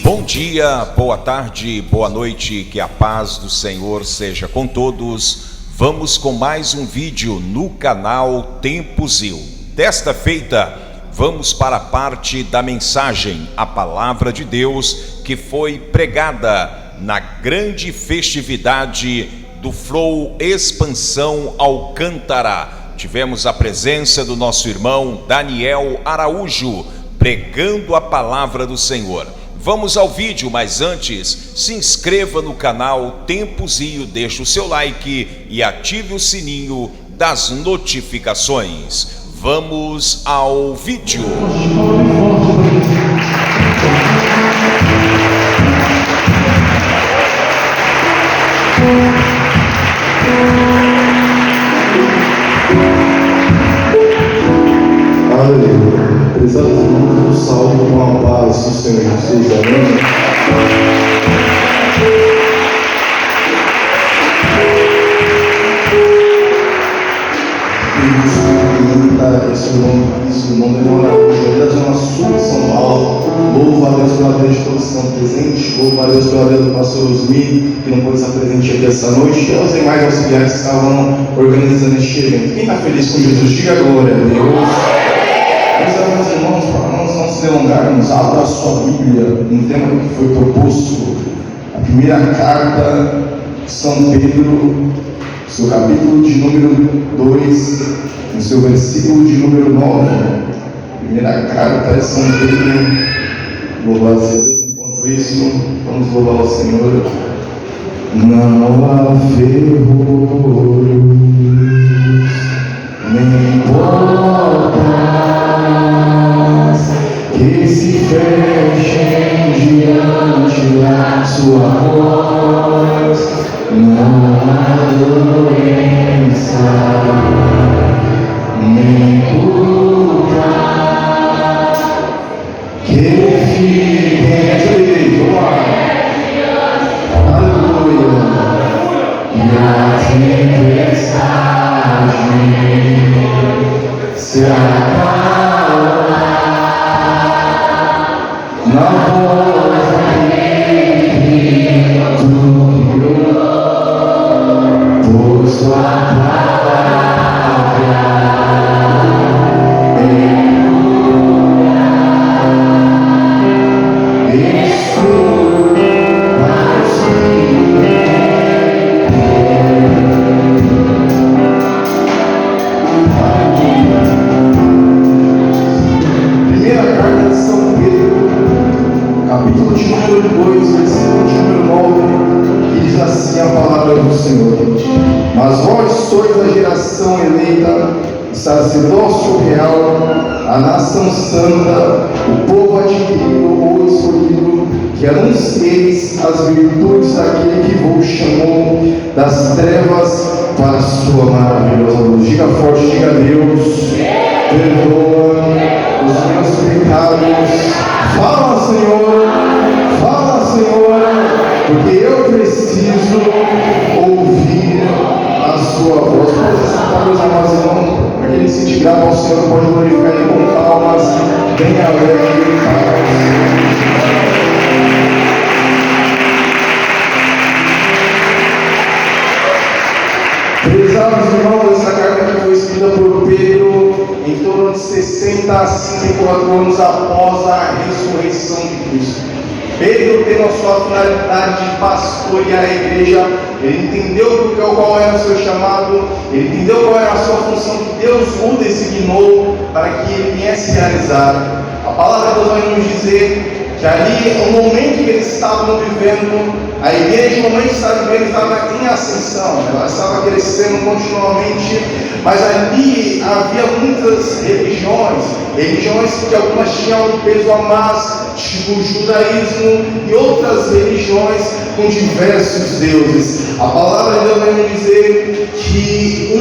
Bom dia, boa tarde, boa noite, que a paz do Senhor seja com todos. Vamos com mais um vídeo no canal Tempo Zil. Desta feita, vamos para a parte da mensagem, a palavra de Deus que foi pregada na grande festividade do Flow Expansão Alcântara. Tivemos a presença do nosso irmão Daniel Araújo pregando a palavra do Senhor. Vamos ao vídeo, mas antes, se inscreva no canal Tempo Zil, deixe o seu like e ative o sininho das notificações. Vamos ao vídeo. Aleluia. Prezados irmãos, um salve com a paz do Senhor Jesus. Amém. Esse irmão demora hoje, da Zona Sul de São Paulo. Louva a Deus pela vida de todos que estão presentes. Louva a Deus pela vida do pastor Osmi, que não pôde estar presente aqui essa noite. E aos demais auxiliares que estavam organizando este evento. Quem está feliz com Jesus, diga glória a Deus. Meus irmãos, para nós não se delongarmos, abra a sua Bíblia, um tema que foi proposto, a primeira carta de São Pedro, seu capítulo de número 2, no seu versículo de número 9. Primeira carta de São Pedro. Louvado seja Deus. Enquanto isso, vamos louvar o Senhor. Não há ferrolhos, nem portas que se fechem diante da sua voz. Não há doença, nem culpa que fique. Aleluia. E a tempestade se acalma na voz daquele que criou, por sua palavra em cura, isso mais Primeira carta de São Pedro, capítulo de número 2, versículo de número 9, que diz assim a palavra do Senhor: Mas vós sois a geração eleita, o sacerdócio real, a nação santa, o povo adquirido ou escolhido, que anuncieis as virtudes daquele que vos chamou das trevas para a sua maravilhosa luz. Diga forte, diga a Deus: perdoa os meus pecados. Fala, Senhor, porque eu preciso ouvir a sua voz. Pode sentar, meus amados irmãos, para quem se sentir grato ao Senhor, pode glorificar Ele com palmas, bem alegre e paz. Prezados irmãos, essa carta que foi escrita por Pedro em torno de 60 a 64 anos após a ressurreição de Cristo. Pedro, tendo a sua finalidade de pastorear a igreja, ele entendeu qual era o seu chamado, ele entendeu qual era a sua função que Deus o designou para que ele viesse realizar. A palavra de Deus vai nos dizer que ali, o momento que eles estavam vivendo, a igreja, no momento que estava vivendo, estava em ascensão, ela estava crescendo continuamente, mas ali havia muitas religiões que algumas tinham um peso a mais, tipo o judaísmo, e outras religiões com diversos deuses. A palavra de Deus vai nos dizer que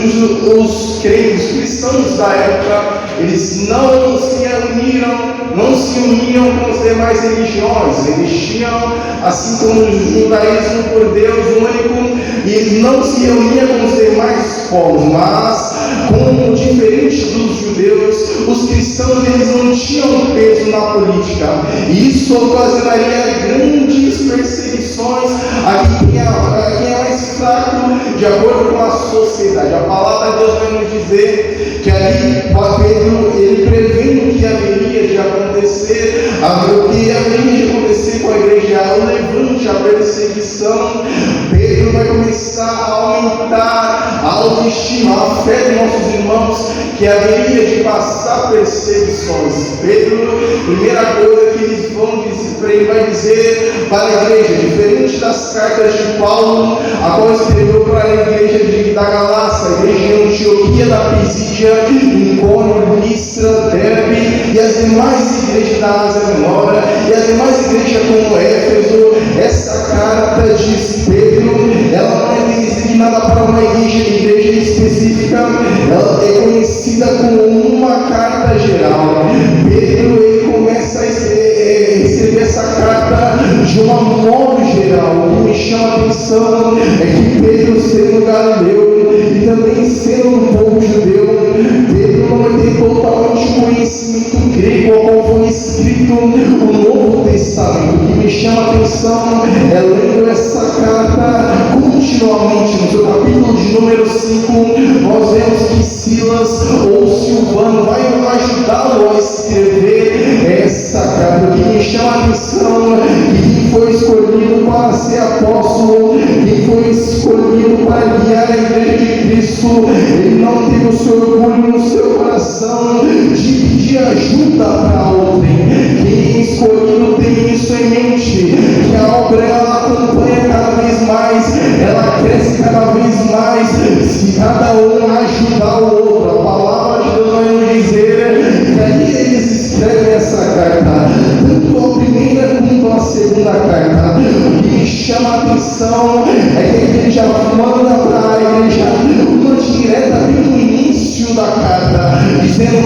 os crentes, os cristãos da época, eles não se uniam com as demais religiões. Eles tinham, assim como o judaísmo por Deus único, e eles não se reuniam com os demais povos, mas como diferente dos judeus, os cristãos eles não tinham peso na política, e isso ocasionaria grandes perseguições a quem é mais fraco, de acordo com a sociedade. A palavra de Deus vai nos dizer que ali Pedro, ele prevendo o que haveria de acontecer, o que haveria de acontecer com a igreja, o levante, a perseguição. Pedro vai começar a aumentar a autoestima, a fé de nossos irmãos, que haveria de passar perseguições. Pedro, primeira coisa que ele vai dizer para a igreja, diferente das cartas de Paulo, a qual escreveu para a igreja da Galácia, a igreja de Antioquia, da Pisídia, Icônio, Listra, Derbe e as demais igrejas da Ásia Menor e as demais igrejas como Éfeso. Essa carta, diz Pedro, ela não é designada para uma igreja específica, ela é conhecida como uma carta geral. Pedro, ele começa a receber essa carta de uma modo geral. O que me chama a atenção é que Pedro, sendo galileu e também sendo um povo judeu, Pedro não vai ter totalmente conhecimento grego ao qual foi escrito o Novo Testamento. O que me chama a atenção é lendo essa carta continuamente. No seu capítulo de número 5, nós vemos que Silas ou Silvano vai ajudá-lo a escrever essa carta. O que me chama a atenção é que quem foi escolhido para ser apóstolo, quem foi escolhido para guiar a igreja de Cristo, ele não teve o seu orgulho no seu coração de pedir ajuda para outrem. Quem é escolhido tem isso em mente, que a obra ela acompanha cada vez mais, ela cresce cada vez mais, se cada um ajudar o outro. A palavra de Deus vai nos dizer que ali eles escrevem essa carta, tanto a primeira quanto a segunda carta. O que me chama a atenção é que a igreja manda para a igreja uma direta bem no início da carta, dizendo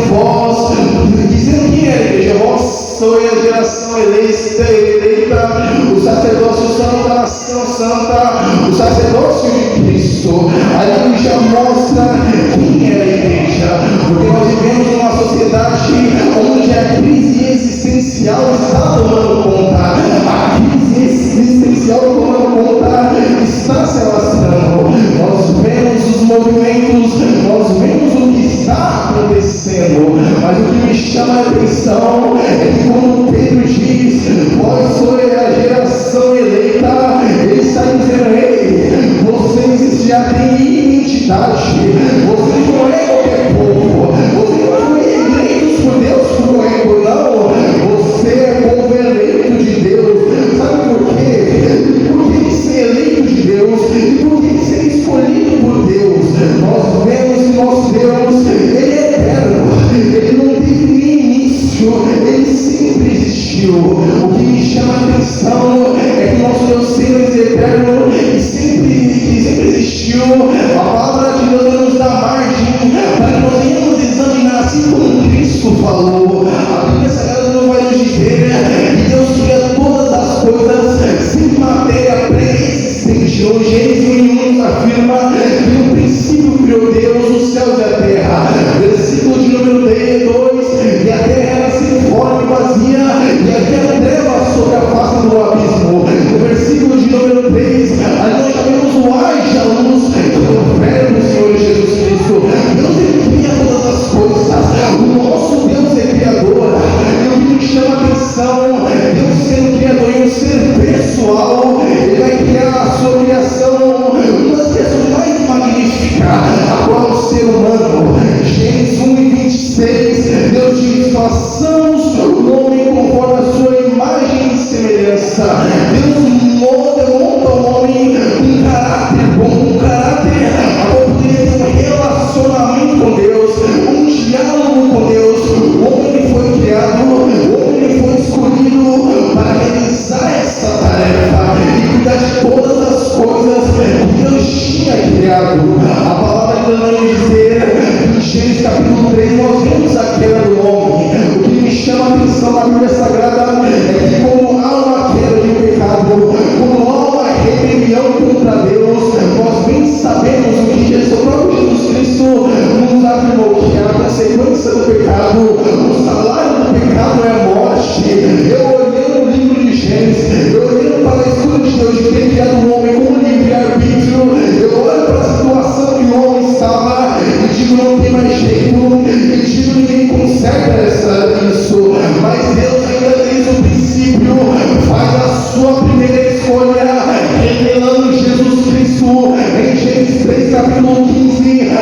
quem é a igreja? Vós sois a geração eleita, o sacerdócio santo da nação santa, o sacerdócio de Cristo. Ali já mostra quem é a igreja, porque nós vivemos numa sociedade onde a crise existencial está tomando conta. A crise existencial tomando conta está se alastrando. Nós vemos os movimentos, nós vemos o que está acontecendo, mas o que me chama a atenção é que quando Pedro diz, vós sois a geração eleita, ele está dizendo, ei, vocês já têm identidade, vocês não é qualquer povo, vocês não foram eleitos por Deus como ego, não, você é povo eleito de Deus. Sabe por quê? Por que ser eleito de Deus? E por que ser escolhido por Deus? Nós vemos que nosso Deus, ele é eterno, ele não teve nem início, ele sempre existiu. O que me chama a atenção é que nosso Deus sempre é eterno e sempre existiu. A palavra de Deus nos dá margem para que nós venhamos examinar, assim como Cristo falou. A Bíblia Sagrada não vai nos dizer que Deus cria todas as coisas sem matéria pré-existente. No Gênesis 1 nos afirma que no princípio criou Deus os céus e a terra. Versículo de número 2: e a terra era sem forma e vazia, e havia trevas sobre a face do abismo. No versículo de número 3, ali nós já vemos o haja luz, que é o verbo do Senhor Jesus Cristo. Deus ele cria todas as coisas, o nosso Deus é criador. E o que me chama a atenção, Deus sendo criador em um ser pessoal, ele vai criar a sua criação, uma das criações mais magníficas, a qual é o ser humano. Gênesis 1:26, Deus diz, façamos o homem conforme a sua imagem e semelhança. Deus monta o homem com caráter bom, um caráter a qual poderia ter um relacionamento com Deus, um diálogo com Deus. O homem foi criado, o homem foi escolhido para realizar essa tarefa e cuidar de todas as coisas que Deus tinha criado. A palavra de Deus vai nos dizer, em Gênesis capítulo 3, nós vemos a queda do homem. O que me chama a atenção na Bíblia Sagrada é que como há uma queda de pecado, como há uma rebelião contra Deus, nós bem sabemos o que o próprio Jesus Cristo nos afirmou, que a consequência do pecado, o salário do pecado é a morte. Eu olhei no livro de Gênesis, eu olhei para a escolha de Deus de ter criado o homem com livre-arbítrio, eu olho para a situação que o homem estava e digo, não tem mais jeito, e digo, ninguém conserta isso, mas Deus ainda desde o princípio faz a sua primeira escolha, revelando Jesus Cristo em Gênesis 3, capítulo 15, a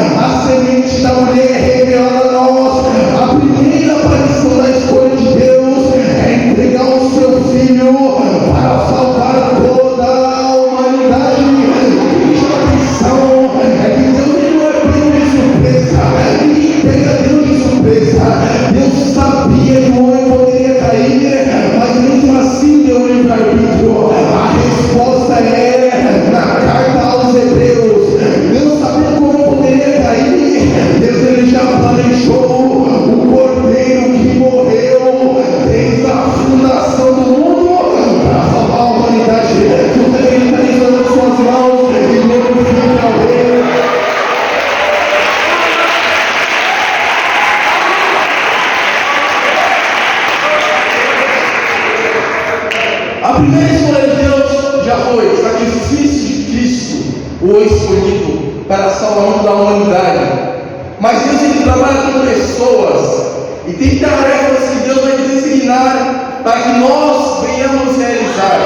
semente da mulher revelada a nós. A primeira aparição da escolha de Deus é entregar o seu filho para salvar toda a humanidade. O que me chama a atenção é que Deus não é pego de surpresa, ninguém pega Deus de surpresa. Deus sabia que o homem poderia cair, mas mesmo assim deu livre-arbítrio. A resposta é na carta aos Hebreus. Deus sabia que o homem poderia cair, Deus ele já planejou o cordeiro que morreu desde a fundação do mundo para salvar a humanidade. Que o Senhor está usando suas mãos e glorifica ao Rei. A primeira escolha de Deus já foi o sacrifício de Cristo, o escolhido para a salvação da humanidade. Mas Deus ele trabalha com pessoas e tem tarefas que Deus vai designar para que nós venhamos realizar.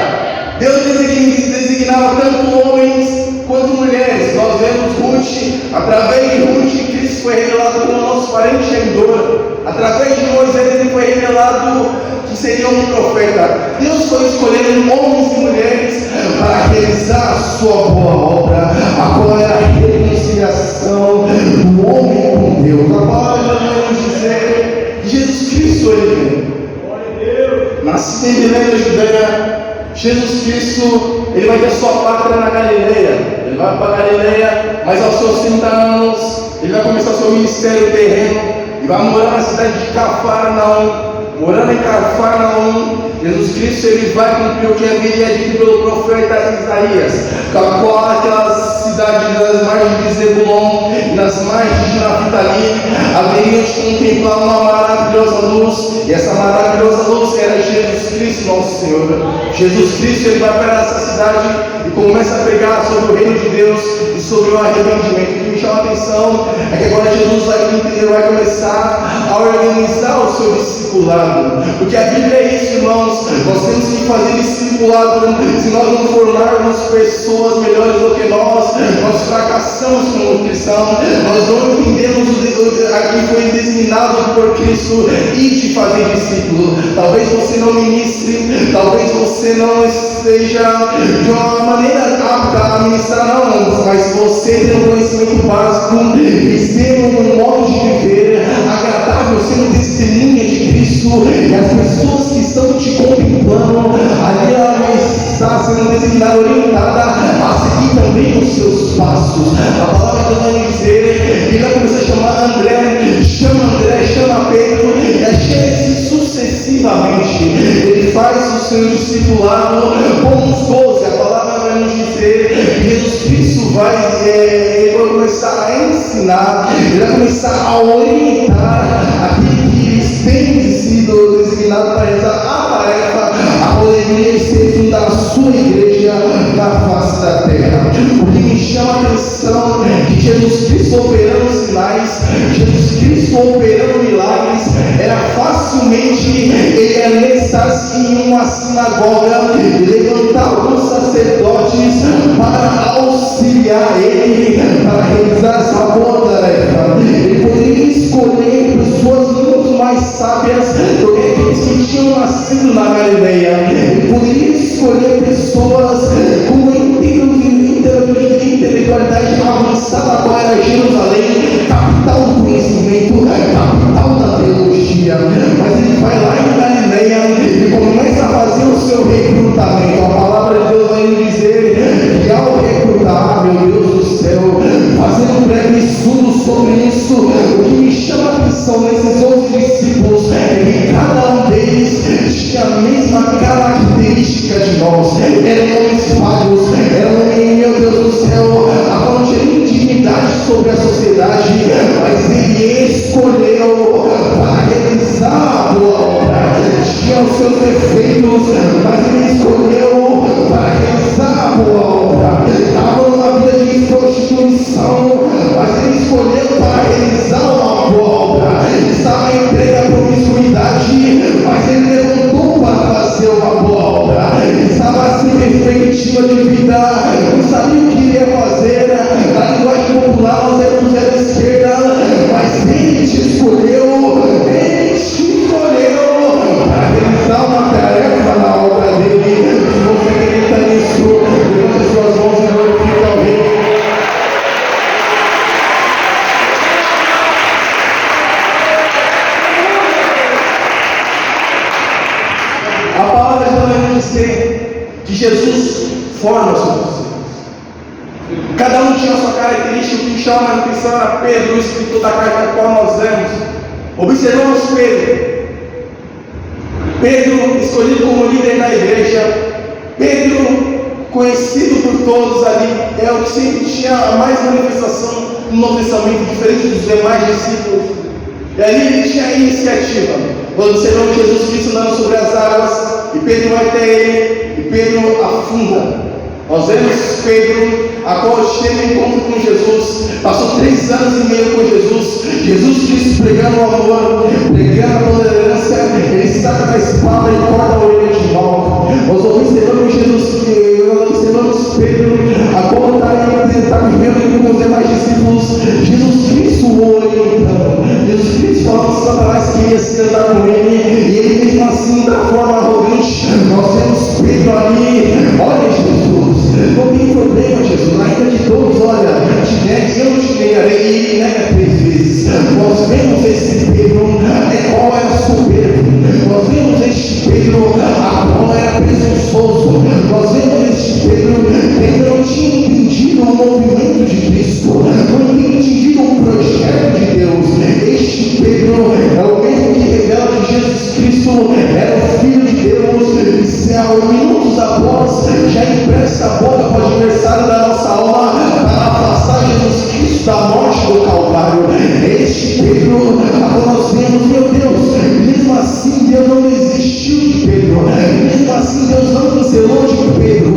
Deus designava tanto homens quanto mulheres. Nós vemos Ruth, através de Ruth, Cristo foi revelado como nosso parente gemidor. Através de Moisés ele foi revelado que seria um profeta. Deus foi escolhendo homens e mulheres para realizar a sua boa obra, a qual é a reconciliação do homem com Deus. A palavra vai nos dizer que Jesus Cristo ele nascido em Belém da Judeia. Jesus Cristo ele vai ter sua pátria na Galileia. Ele vai para a Galileia, mas aos seus 30 anos ele vai começar o seu ministério terreno e vai morar na cidade de Cafarnaum. Morando em Cafarnaum, Jesus Cristo ele vai cumprir o que havia dito pelo profeta Isaías, qual aquelas cidades nas margens de Zebulon e nas margens de Naftali haveriam de contemplar uma maravilhosa luz, e essa maravilhosa luz era Jesus Cristo, nosso Senhor. Jesus Cristo ele vai para essa cidade e começa a pregar sobre o reino de Deus e sobre o arrependimento. O que me chama a atenção é que agora Jesus vai começar a organizar o seu discipulado. Porque a Bíblia é isso, irmãos. Nós temos que fazer discipulado. Se nós não formarmos pessoas melhores do que nós fracassamos como cristão. Nós não entendemos aqui foi designado por Cristo e de fazer discípulo. Talvez você não ministre, talvez você não esteja de uma maneira apta a ministrar, não, mas você tem um conhecimento básico e tendo um modo de viver agradável, sendo testemunha de Cristo, e as pessoas que estão te contemplando, ali ela vai estar sendo designada, orientada a seguir também os seus passos. A palavra que vai dizer, ele vai começar a chamar André, chama Pedro, e assim sucessivamente. Ele faz o seu discipulado com os 12. A palavra vai nos dizer que Jesus Cristo vai começar a ensinar, ele vai começar a orientar aquele que tem sido designado para realizar a tarefa, a poderia ser fundar a sua igreja na face da terra. O que me chama a atenção é que Jesus Cristo operando sinais, Jesus Cristo operando milagres, era facilmente ele ia nestar em uma sinagoga e levantar alguns sacerdotes para auxiliar ele para realizar essa boa tarefa. Ele poderia escolher pessoas muito mais sábias do que aqueles que tinham nascido na Galileia. Ele poderia escolher pessoas com uma intelectualidade avançada, qual era Jerusalém, capital do conhecimento, capital da teologia. Mas ele vai lá em Galileia e começa a fazer o seu recrutamento. A palavra de Deus vai nos dizer que ao recrutar, meu Deus do céu, fazendo um breve estudo sobre isso, o que me chama a atenção nesses 11 discípulos é que cada um deles tinha a mesma característica de nós. Eram homens falhos, eram homens, meu Deus do céu, a fonte de indignidade sobre a sociedade, mas ele escolheu que Jesus forma os seus discípulos. Cada um tinha a sua característica. O que chama a atenção era Pedro, o escritor da carta a qual nós lemos. Observamos Pedro escolhido como líder da igreja. Pedro, conhecido por todos ali, é o que sempre tinha a mais manifestação no Novo Testamento, diferente dos demais discípulos. E ali ele tinha a iniciativa. Nós observamos Jesus Cristo andando sobre as águas, e Pedro vai até ele, e Pedro afunda. Nós vemos Pedro, a qual teve encontro com Jesus, passou 3 anos e meio com Jesus Cristo pregando o amor, pregando a tolerância. Ele saca da espada e corta a orelha de mal. Nós observamos Pedro, a qual está vivendo com os demais discípulos, Jesus Cristo o orientando, Jesus Cristo falando que Satanás queria se andar com ele, e ele mesmo assim, da forma arrogante. Nós vemos Pedro ali, olha Jesus, não tem problema Jesus, ainda de todos, olha, te nega, eu te negarei, e ele nega 3 vezes. Nós vemos esse Pedro, qual era soberbo, nós vemos este Pedro, a qual era presunçoso, nós vemos este Pedro, ele não tinha entendido o movimento de Cristo, não tinha entendido o projeto de Deus. Este Pedro é o mesmo que revela que Jesus Cristo era o Filho de Deus, e céu, minutos após, já empresta a boca para o adversário da nossa alma, para afastar Jesus Cristo da morte do Calvário. Este Pedro, agora nós vemos, meu Deus, mesmo assim Deus não desistiu de Pedro, mesmo assim Deus não cancelou de Pedro,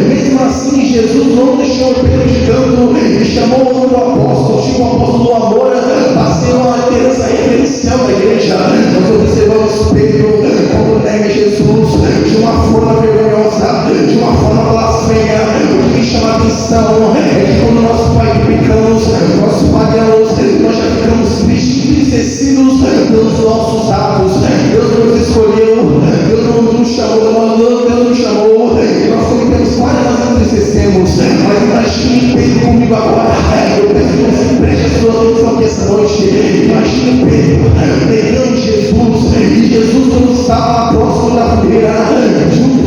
mesmo assim Jesus não deixou Pedro de canto e chamou outro apóstolo. Tinha o apóstolo Amor, para ser uma liderança referencial da igreja. Nós observamos Pedro quando nega Jesus de uma forma vergonhosa, de uma forma blasfema. O que me chama a atenção é que quando nós pecamos, nós falhamos, nós já ficamos tristes, entristecidos pelos nossos atos. Deus nos escolheu, Deus não nos chamou, Deus nos chamou, e nós cometemos falhas, nós entristecemos. Mas imagine Pedro comigo agora. Eu peço que você preste a sua atenção aqui essa noite. Imagine Pedro negando Jesus, e Jesus não estava próximo da fogueira,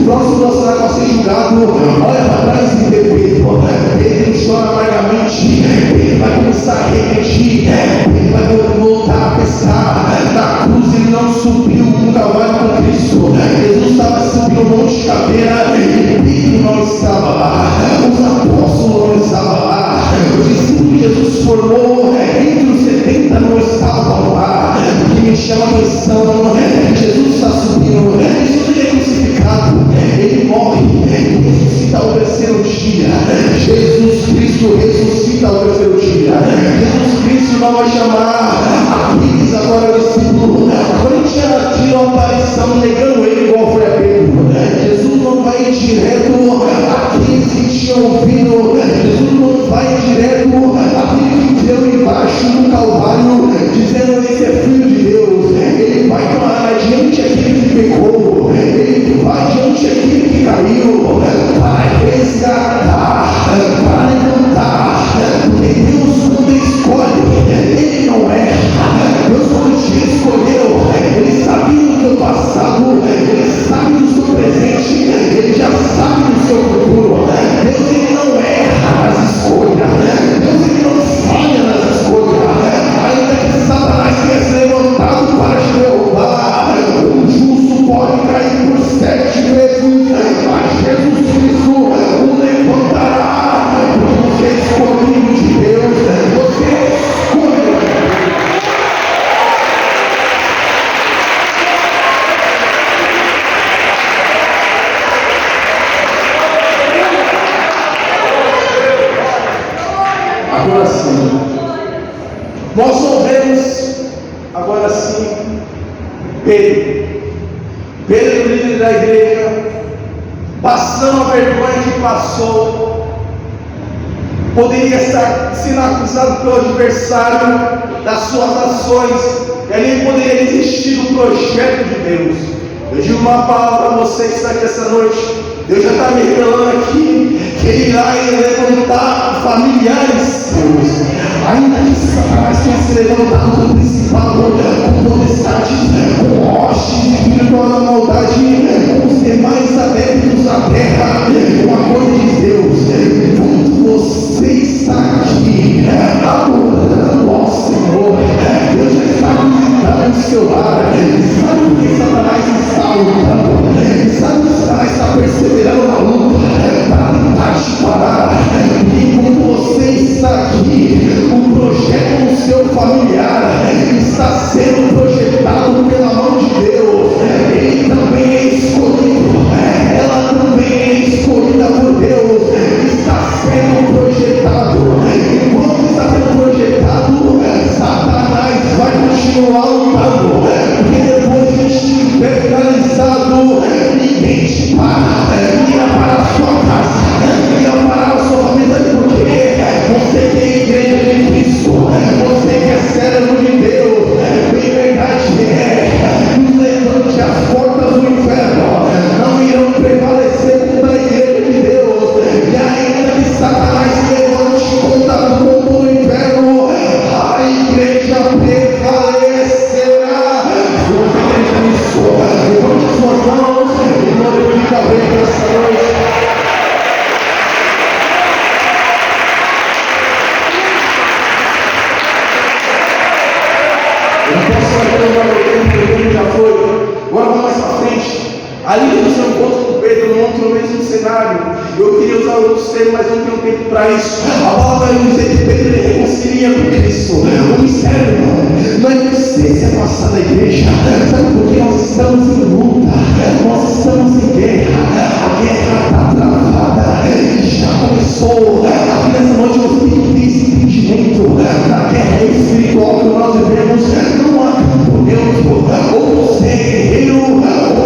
próximo da sua água ser julgado. Olha para trás e vê Pedro. Pedro chora amargamente. Pedro vai começar a repetir. Pedro vai voltar a pescar. Na cruz ele não subiu no cavalo com Cristo. Jesus estava subindo o Monte Caveira e Pedro não estava lá. Os apóstolos não estavam lá. Os discípulos que Jesus formou entre os 70 não estavam lá. O que me chama a atenção é que Jesus está subindo. Jesus é crucificado. Ele morre e ressuscita ao 3º dia. Jesus Cristo ressuscita ao 3º dia. Jesus Cristo não vai chamar aqueles agora discípulos. Agora ele tinha tido uma aparição negando ele igual foi a Pedro. Jesus não vai direto àqueles que tinham ouvido. Jesus não vai direto àquele que deu embaixo do Calvário dizendo esse é Filho de Deus. Ele vai adiante aquele que pecou. Ele vai adiante aquele que caiu para resgatar, para levantar. Porque Deus quando escolhe, Ele não erra. Deus quando te escolheu, Ele sabia do teu passado, Ele sabe do seu presente, Ele já sabe do seu futuro. Deus Ele não erra nas escolhas, Deus Ele não falha nas escolhas. Ainda que Satanás tenha se levantado para te derrubar, o justo pode cair por 7 vezes, mas Jesus Cristo o levantará. Porque você é escolhido de Deus, você é escolhido. Agora sim, nós ouvemos agora sim Pedro, líder da igreja, passando a vergonha que passou, poderia estar sendo acusado pelo adversário das suas ações, e ali ele poderia desistir do projeto de Deus. Eu digo uma palavra para você que está aqui essa noite. Deus já está me revelando aqui que Ele irá levantar familiares seus, ainda que Satanás tenha se levantado com principado, com potestades, com hostes espiritual da maldade, com os demais adeptos da terra. lutar. Sabe por que Satanás está lutando? Sabe por que Satanás está perseverando na luta para tentar te parar? Porque enquanto você está aqui, o projeto do seu familiar está sendo projetado pela mão de Deus. Ele também é escolhido, ela também é escolhida por Deus. Está sendo projetado. Enquanto está sendo projetado, Satanás vai continuar lutando, porque depois que estiver finalizado, ninguém te para, ninguém vai parar a sua casa, ninguém vai parar a sua família, porque você que é igreja de Cristo, você que é servo de Deus. Em verdade nos levante, as portas do inferno não irão prevalecer contra a igreja de Deus. E ainda que Satanás se levante contra o inferno, a igreja prevalecerá. Se você acredita nisso, levante as suas mãos e glorifica bem nessa noite. Eu não posso falar pelo tempo já foi. Agora vamos mais para frente. Ali no seu encontro com Pedro, no outro mesmo cenário. Eu queria usar outros termos, mas não tenho tempo para isso. A palavra vai dizer que Pedro reconcilia com Cristo. O mistério não é você se afastar da igreja, sabe, porque nós estamos em luta, nós estamos em guerra. A guerra está travada, já começou. Aqui nessa noite você tem que ter esse entendimento da guerra espiritual que nós vivemos. Não há campo neutro. Ou você é guerreiro, ou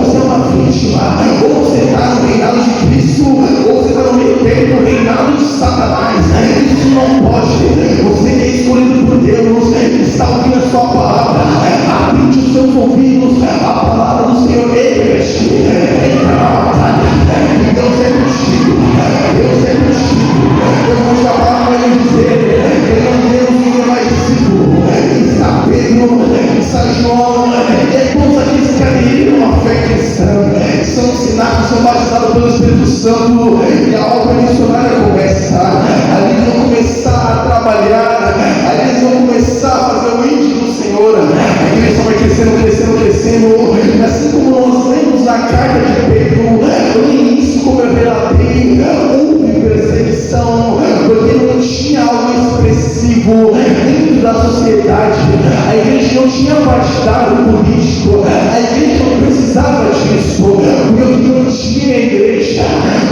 você é uma vítima, ou você está no reinado de Cristo, ou você está no meio termo do reinado de Satanás. Isso não pode. Você que é escolhido por Deus, está ouvindo a sua palavra, abrite os seus ouvidos, a palavra do Senhor. Entra na batalha. Deus é contigo, Deus é contigo. Eu vou chamar para ele dizer: eu não tenho ninguém mais discípulo. Está Pedro, está João, e todos aqueles que aderiram a uma fé cristã, são ensinados, são batizados pelo Espírito Santo, e a obra missionária começa. Ali eles vão começar a trabalhar, ali eles vão começar a fazer o íntimo do Senhor. A igreja só vai crescendo, crescendo, crescendo. Assim como nós lemos na carta de Pedro, no início, como eu relatei, houve perseguição, porque não tinha algo expressivo dentro da sociedade. A igreja não tinha partidário político, a igreja não precisava disso, porque o que não tinha a igreja,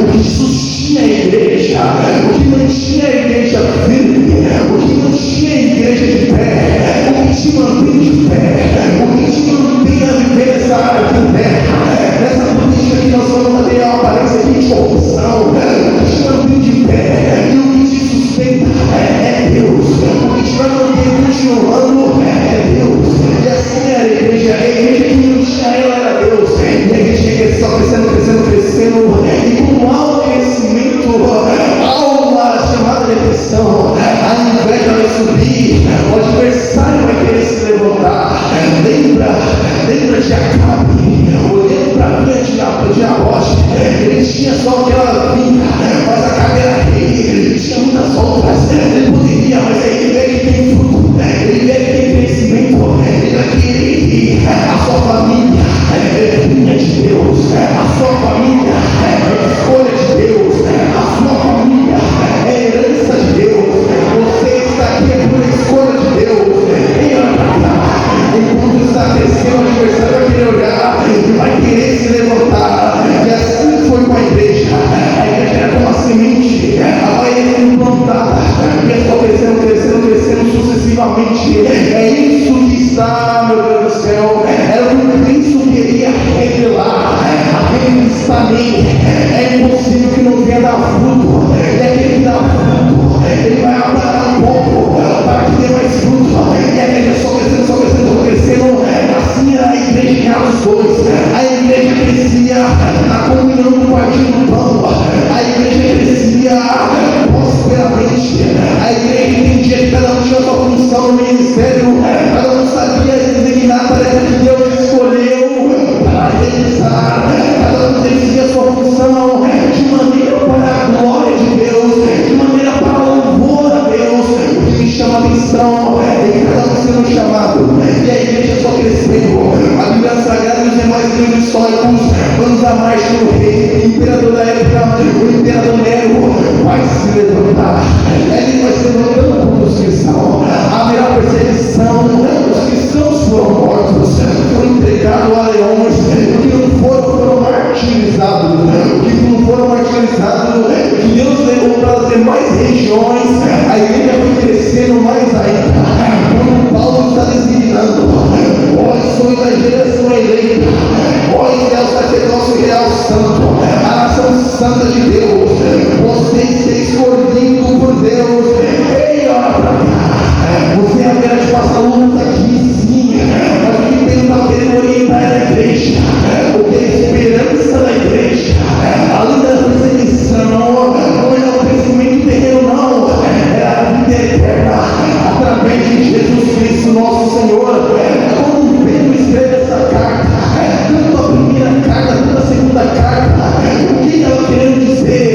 o que sustinha a igreja, o que mantinha a igreja firme, o que mantinha a igreja de pé, o que te mantém de pé, o que te mantém a viver nessa área de terra, nessa política que nós vamos manter a aparência de corrupção, o que te mantém de pé e o que te sustenta é Deus, o que te vai manter continuando é Deus. E assim era a igreja que não tinha ela era Deus, e a igreja que só crescendo, crescendo, crescendo, e como há um crescimento, há uma chamada depressão, a inveja vai subir, o adversário vai querer se levantar. Lembra de Acabe, olhando para a vinha de Nabote, ele tinha só aquela vinha, mas Acabe era rei, ele tinha muitas outras, ele poderia, mas aí ele vê que tem fruto, ele vê que tem crescimento, ele vai querer a sua família é vinha de Deus, a sua família é escolha de Deus, a sua família é herança de Deus. Você está aqui por escolha de Deus. Venha para cá. Enquanto está crescendo, o adversário vai querer olhar e vai querer se levantar. E assim foi com a igreja. A igreja era como uma semente, ela vai sendo plantada e é só crescendo, crescendo, crescendo sucessivamente. É isso que está, meu Deus do céu, era o que Cristo queria revelar. Aquele que está nele, é impossível que não venha dar fruto. E aquele que dá fruto, ele vai apagar um pouco para que dê mais fruto. E a igreja só crescendo, só crescendo, só crescendo. Assim era a igreja que era os dois. A igreja crescia na comunhão do partido do pão. A igreja crescia prosperamente. A igreja entendia que cada um tinha sua função no ministério. Cada um sabia designar a tarefa que Deus escolheu para realizar. Cada um exercia a sua função de maneira para a glória de Deus, de maneira para o louvor a Deus. O que me chama a atenção é que cada um sendo chamado, e a igreja só crescendo, mais livros históricos, vamos a mais que o rei, o imperador da época, o imperador Nero, vai se levantar. Ele vai se levantando contra os cristãos. Haverá perseguição, os cristãos foram mortos, foram entregados a leões, os que não foram martirizados, os que não foram martirizados, que Deus levou para as demais regiões. A igreja foi crescendo mais ainda. Quando Paulo está designando, vós sois a geração eleita, vós é o sacerdócio real santo, a nação santa de Deus, vocês que é escolhido por Deus. Ei, olha para cá, você é a beira de passar lutas aqui, sim, mas o que Deus está querendo orientar é a igreja, porque a esperança da igreja, além da perseguição, não é o crescimento terreno, não, é a vida eterna, através de Jesus Cristo, nosso Senhor. Quando Pedro escreve essa carta, tanto a primeira carta quanto a segunda carta, o que ela querendo dizer?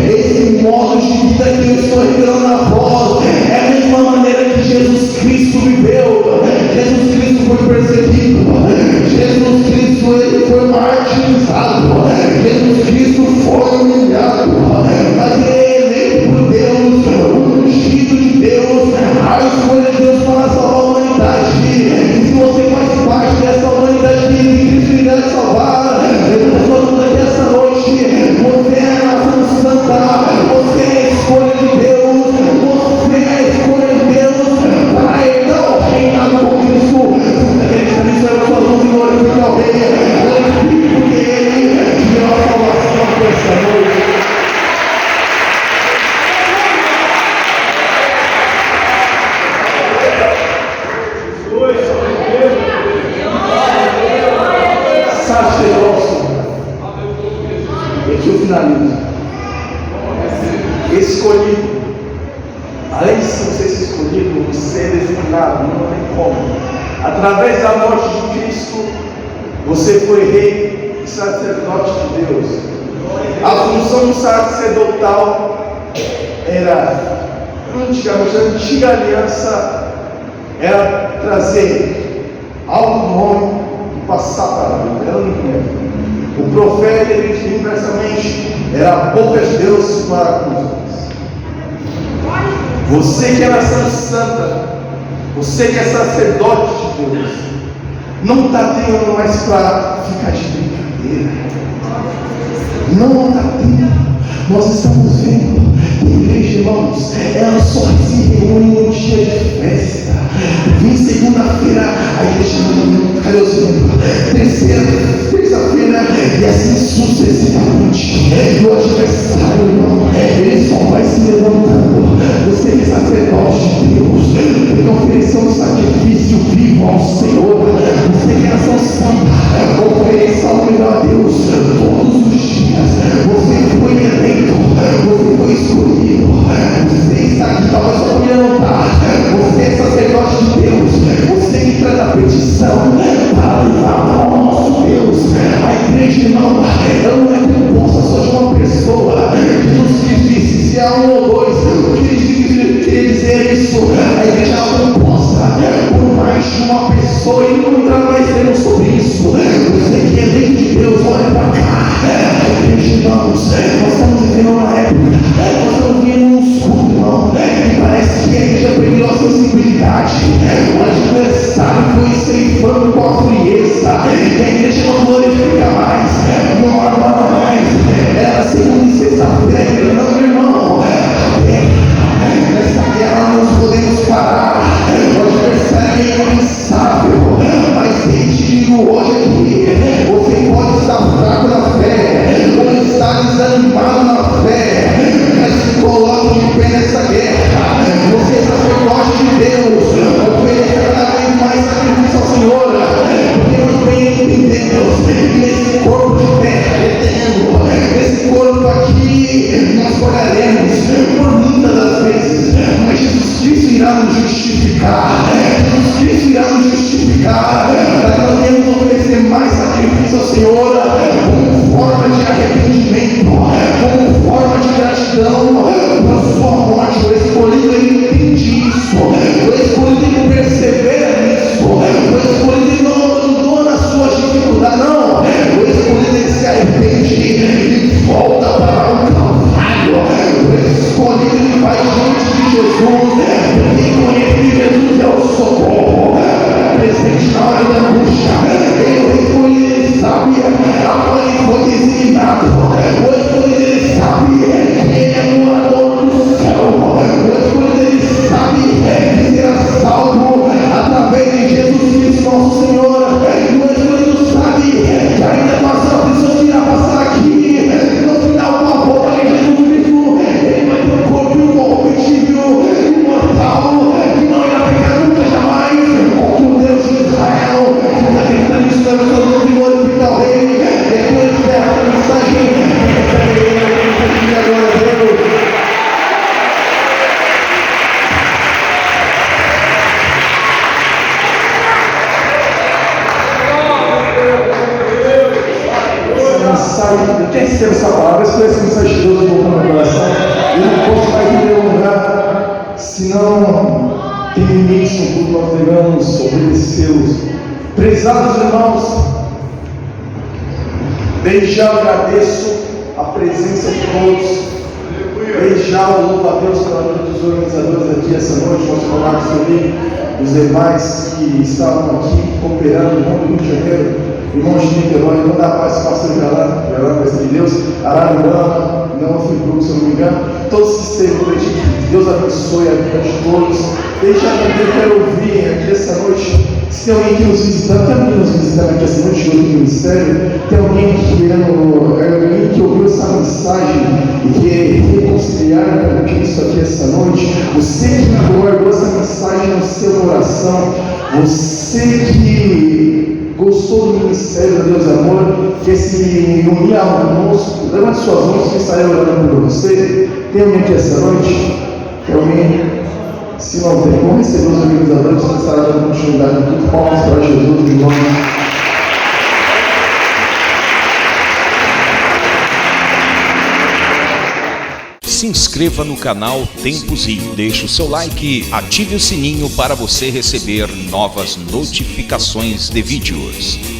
Esse modo de vida que eu estou revelando na voz é a mesma maneira que Jesus Cristo viveu. Jesus Cristo foi perseguido, Jesus Cristo ele foi martirizado, Jesus Cristo foi humilhado, mas ele é eleito por Deus, o ungido de Deus, a escolha de Deus para salvar a humanidade. E se você faz parte dessa humanidade que Cristo irá salvar, eu estou falando aqui essa noite, você é a nação santa, você é a escolha de Deus, você é a escolha de Deus para herdar o reinado com Cristo. Você acredita nisso? Eu sua luz e glorifica ao Rei, porque Ele deu a salvação para essa noite. Sacerdócio, e aqui eu finalizo. Escolhido, além de você ser escolhido, você é designado, não tem como. Através da morte de Cristo, você foi rei e sacerdote de Deus. A função sacerdotal era, antigamente, a antiga aliança era trazer algo do homem e passar para a Bíblia, era único. O profeta, ele inversamente, era a boca de Deus para os homens. Você que é nação santa, você que é sacerdote de Deus, não está tendo mais para ficar de brincadeira. Não está tendo. Nós estamos vendo que a igreja, irmãos, ela só se reúne no dia de festa. Vem segunda-feira, a igreja não, cadê os membros? Terça-feira, e assim sucessivamente. E o adversário, irmão, ele só vai se levantando. Você que é sacerdote de Deus, ele ofereceu um sacrifício vivo ao Senhor. Você que é nação santa, ofereça ao melhor a Deus todos os dias. Você foi eleito, você foi escolhido, você está aqui, talvez só me levantar. Você é sacerdote de Deus, você que traz a petição para levar ao nosso Deus. A igreja, irmão, ela não é composta só de uma pessoa. Jesus disse: se há um ou dois que queria dizer isso, a igreja é composta por mais de uma pessoa, e não entrar mais tempo sobre isso. Você que é eleito de Deus, olha para cá. A igreja, irmãos, nós estamos vivendo uma época, nós estamos vivendo uns cultos, irmão, e parece que a igreja perdeu a sensibilidade. O adversário foi ceifando com a frieza, e a igreja não glorifica mais, não adora mais. Era segunda e sexta-feira, não, irmão. Nessa guerra nós podemos parar. O adversário é incansável, mas desde receba essa palavra, esse essa mensagem de Deus no meu coração. Eu não posso mais me delongar, senão tem limites no culto, nós devemos obedecê-los. Prezados irmãos, desde já agradeço a presença de todos. Desde já eu louvo a Deus pela vida dos organizadores aqui essa noite, nosso Marcos Felipe, os demais que estavam aqui cooperando no Rio de Janeiro, irmãos de Niterói, manda a paz, pastor Galã, de Deus, Araruama, não fui grupo, se eu não me engano, todos que estejam por aqui, Deus abençoe a vida de todos. Desde já também quero ouvir aqui essa noite, se tem alguém que nos visitando, tem alguém nos visitando aqui essa noite, hoje no ministério, tem alguém que ouviu essa mensagem e quer reconciliar com Cristo aqui essa noite, você que guardou essa mensagem no seu coração, você que gostou do ministério de Deus Amor, quer se unir conosco, levante suas mãos que eu estarei orando por você. Tem alguém aqui essa noite? Tem alguém? Se não tem, vamos receber os organizadores que estarão dando continuidade no culto. Palmas para Jesus, irmãos. Se inscreva no canal Tempos Rio, deixe o seu like, ative o sininho para você receber novas notificações de vídeos.